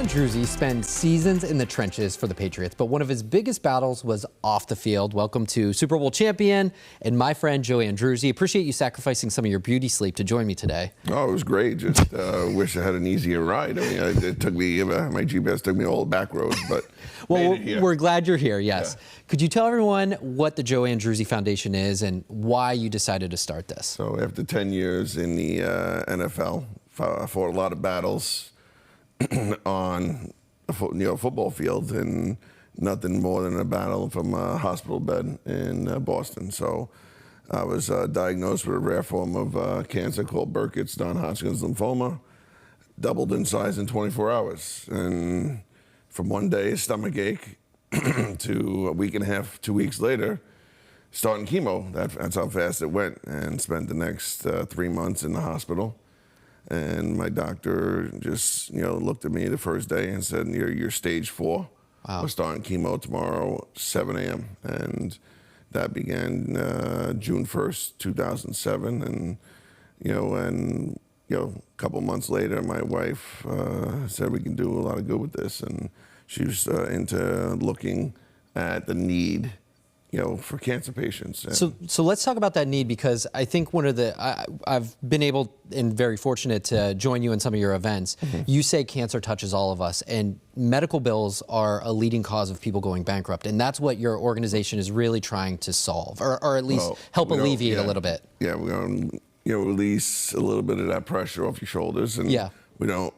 Andruzzi spent seasons in the trenches for the Patriots, but one of his biggest battles was off the field. Welcome to Super Bowl champion and my friend Joe Andruzzi. Appreciate you sacrificing some of your beauty sleep to join me today. Oh, it was great. Just wish I had an easier ride. I mean, it took me, my GPS took me all the back roads, but well, we're glad you're here, yes. Yeah. Could you tell everyone what the Joe Andruzzi Foundation is and why you decided to start this? So after 10 years in the NFL, I fought a lot of battles on a football field, and nothing more than a battle from a hospital bed in Boston. So I was diagnosed with a rare form of cancer called Burkitt's non-Hodgkin's lymphoma, doubled in size in 24 hours. And from one day, stomach ache, to a week and a half, 2 weeks later, starting chemo. That's how fast it went, and spent the next 3 months in the hospital. And my doctor just, looked at me the first day and said, "You're stage 4. Wow. We're starting chemo tomorrow, 7 a.m." And that began June 1st, 2007. And, a couple months later, my wife said we can do a lot of good with this. And she was into looking at the need for cancer patients. So let's talk about that need, because I think one of the, I've been able and very fortunate to join you in some of your events. Mm-hmm. You say cancer touches all of us, and medical bills are a leading cause of people going bankrupt. And that's what your organization is really trying to solve, or at least help alleviate a little bit. Yeah, we're going to release a little bit of that pressure off your shoulders. And we don't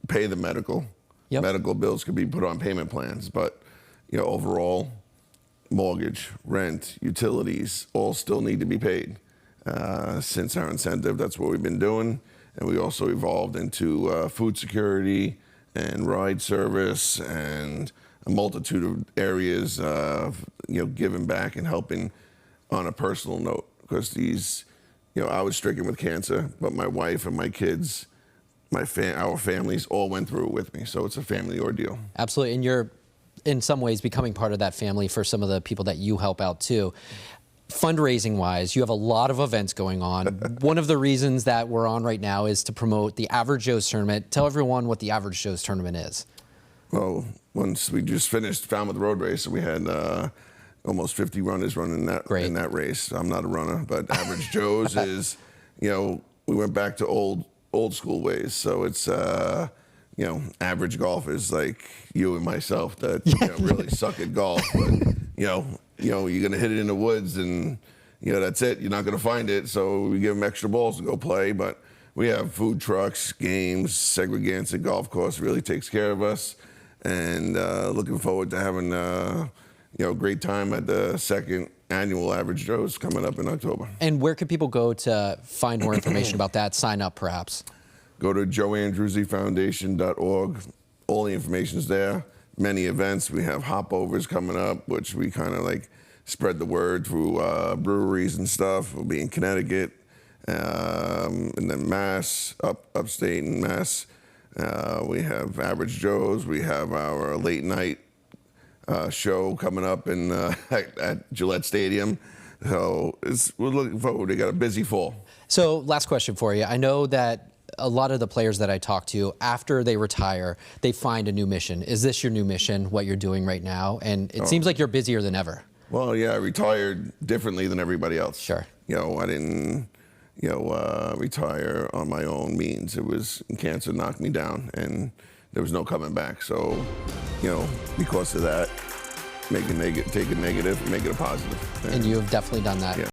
pay the medical. Yep. Medical bills could be put on payment plans, but overall, mortgage, rent, utilities, all still need to be paid. Since our incentive, that's what we've been doing. And we also evolved into food security and ride service and a multitude of areas of, giving back and helping on a personal note. Because I was stricken with cancer, but my wife and my kids, our families all went through it with me. So it's a family ordeal. Absolutely. And you're, in some ways, becoming part of that family for some of the people that you help out too. Fundraising wise, you have a lot of events going on. One of the reasons that we're on right now is to promote the Average Joe's Tournament. Tell everyone what the Average Joe's Tournament is. Well, once we just finished Falmouth Road Race, so we had almost 50 runners running in that race. I'm not a runner, but Average Joe's is, we went back to old school ways. So it's average golfers like you and myself that really suck at golf, but you're gonna hit it in the woods, and that's it. You're not gonna find it, so we give them extra balls to go play. But we have food trucks, games, Segregated golf course really takes care of us, and looking forward to having a great time at the second annual Average Joe's coming up in October. And where can people go to find more information about that? Sign up, perhaps. Go to joeandruzzifoundation.org. All the information's there. Many events. We have hopovers coming up, which we kind of spread the word through breweries and stuff. We'll be in Connecticut, and then Mass, upstate in Mass. We have Average Joe's. We have our late night show coming up in at Gillette Stadium. So we're looking forward. We got a busy fall. So last question for you. I know that a lot of the players that I talk to, after they retire, they find a new mission. Is this your new mission, what you're doing right now? And it seems like you're busier than ever. Well, yeah, I retired differently than everybody else. Sure. I didn't, retire on my own means. It was cancer knocked me down, and there was no coming back. So, because of that, take a negative and make it a positive. And you have definitely done that. Yeah.